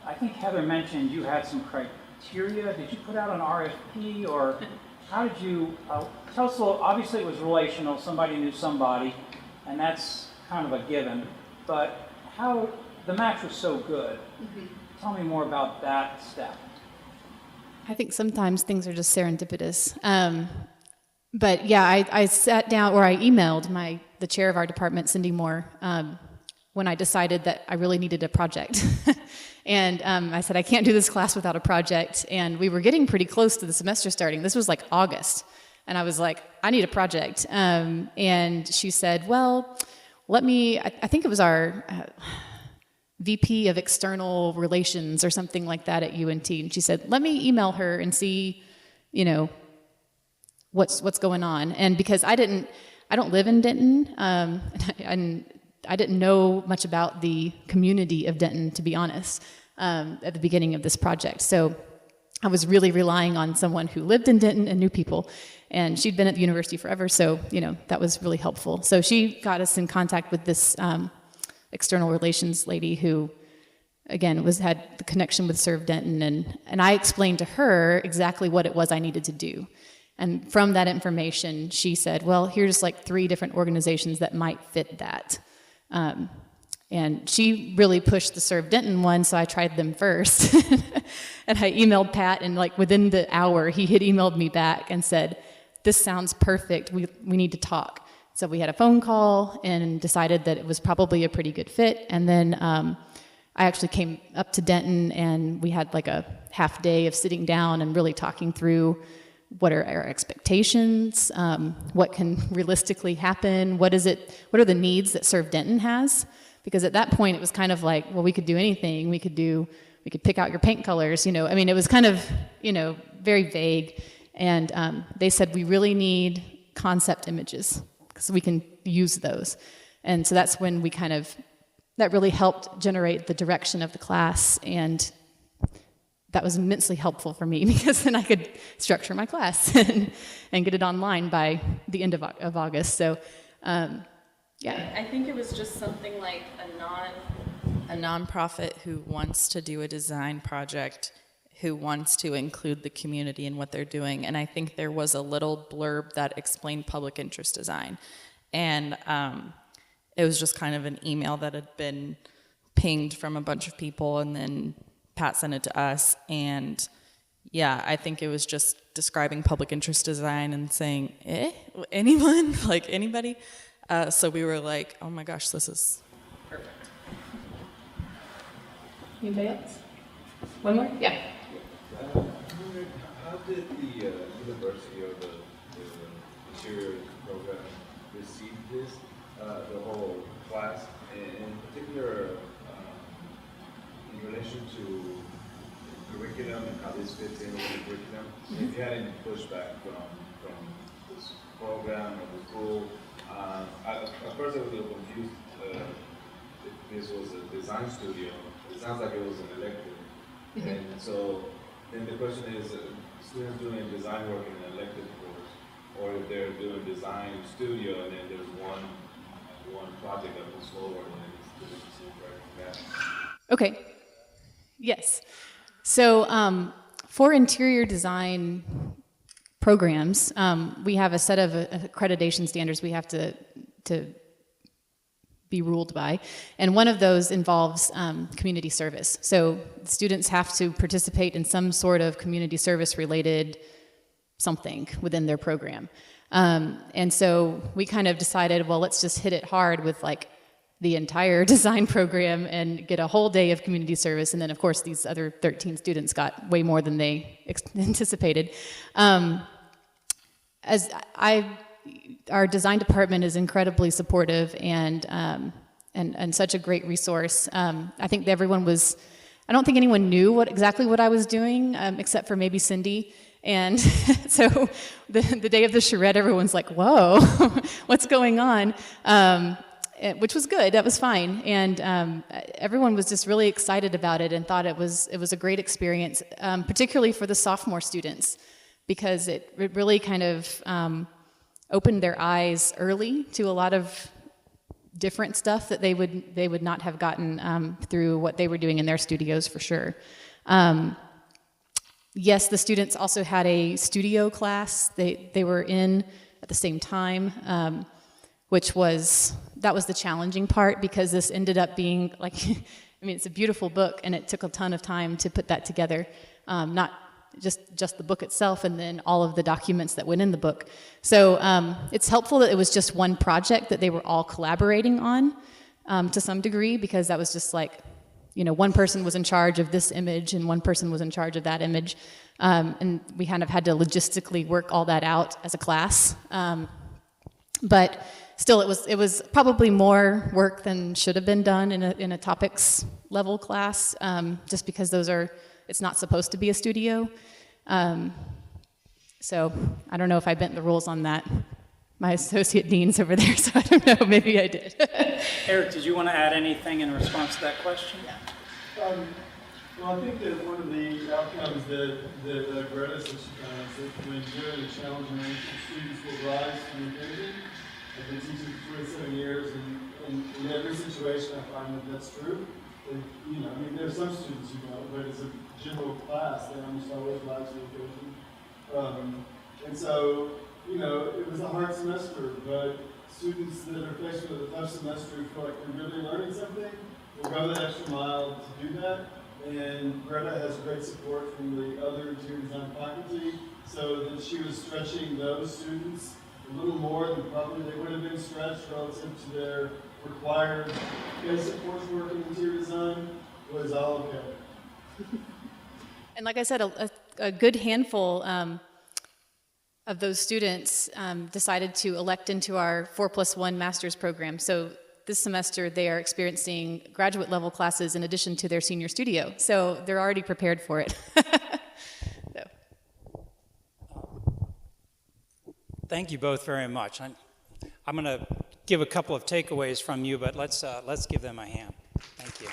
I think Heather mentioned you had some criteria. Did you put out an RFP, or how did you, tell us a little, obviously it was relational, somebody knew somebody, and that's kind of a given, but how, the match was so good. Mm-hmm. Tell me more about that step. I think sometimes things are just serendipitous. But yeah, I sat down, or I emailed the chair of our department, Cindy Moore, when I decided that I really needed a project. And I said, I can't do this class without a project. And we were getting pretty close to the semester starting. This was like August. And I was like, I need a project. And she said, well, I think it was our VP of External Relations or something like that at UNT. And she said, let me email her and see, what's going on. And because I don't live in Denton, and I didn't know much about the community of Denton, to be honest, at the beginning of this project. So I was really relying on someone who lived in Denton and knew people, and she'd been at the university forever, so that was really helpful. So she got us in contact with this external relations lady who, again, had the connection with Serve Denton, and I explained to her exactly what it was I needed to do. And from that information, she said, well, here's like 3 different organizations that might fit that. And she really pushed the Serve Denton one, so I tried them first. And I emailed Pat, and like within the hour, he had emailed me back and said, this sounds perfect, we need to talk. So we had a phone call and decided that it was probably a pretty good fit. And then I actually came up to Denton, and we had like a half day of sitting down and really talking through what are our expectations, what can realistically happen, what are the needs that Serve Denton has? Because at that point it was kind of like, well, we could do anything. We could pick out your paint colors, it was kind of, very vague. And they said, we really need concept images because we can use those. And so that's when that really helped generate the direction of the class, and that was immensely helpful for me because then I could structure my class and get it online by the end of August. So, yeah. I think it was just something like a nonprofit who wants to do a design project, who wants to include the community in what they're doing. And I think there was a little blurb that explained public interest design. And it was just kind of an email that had been pinged from a bunch of people, and then Pat sent it to us. And yeah, I think it was just describing public interest design and saying, anyone? Like anybody? So we were like, oh my gosh, this is perfect. Anybody else? One more? Yeah. How did the university or the interior program receive this, the whole class, in particular in relation to curriculum and how this fits in with the curriculum? If you had any pushback from this program or the school, at first I was a little confused. this was a design studio. It sounds like it was an elective. And so then the question is, students doing design work in an elective course, or if they're doing design studio and then there's one project that moves forward and then students right from that. Okay. Yes. So for interior design programs, we have a set of accreditation standards we have to be ruled by, and one of those involves community service. So students have to participate in some sort of community service related something within their program. And so we kind of decided, well, let's just hit it hard with like the entire design program and get a whole day of community service. And then, of course, these other 13 students got way more than they anticipated. Our design department is incredibly supportive and such a great resource. I think everyone was, I don't think anyone knew exactly what I was doing, except for maybe Cindy. And so the day of the charrette, everyone's like, whoa, what's going on? Which was good, that was fine. And everyone was just really excited about it and thought it was a great experience, particularly for the sophomore students, because it really kind of opened their eyes early to a lot of different stuff that they would not have gotten through what they were doing in their studios for sure. Yes, the students also had a studio class they were in at the same time, which was the challenging part, because this ended up being like, I mean, it's a beautiful book and it took a ton of time to put that together, not just the book itself and then all of the documents that went in the book. So it's helpful that it was just one project that they were all collaborating on to some degree, because that was just like, one person was in charge of this image and one person was in charge of that image. And we kind of had to logistically work all that out as a class. But still, it was probably more work than should have been done in a topics level class, just because it's not supposed to be a studio. So I don't know if I bent the rules on that. My associate dean's over there, so I don't know, maybe I did. Eric, did you want to add anything in response to that question? Well, I think that one of the outcomes that Greta said that when during the challenging students will rise to the occasion. I've been teaching for 27 years, and in every situation I find that that's true. And, I mean, there's some students who don't, but as a general class, they almost always rise to the occasion. And so, it was a hard semester, but students that are faced with a tough semester who feel like they're really learning something will go the extra mile to do that. And Greta has great support from the other interior design faculty, so that she was stretching those students a little more than probably they would have been stretched relative to their required basic coursework in interior design. Was all okay. And like I said, a good handful of those students decided to elect into our 4+1 master's program. So this semester they are experiencing graduate level classes in addition to their senior studio. So they're already prepared for it. So. Thank you both very much. I'm going to give a couple of takeaways from you, but let's give them a hand. Thank you.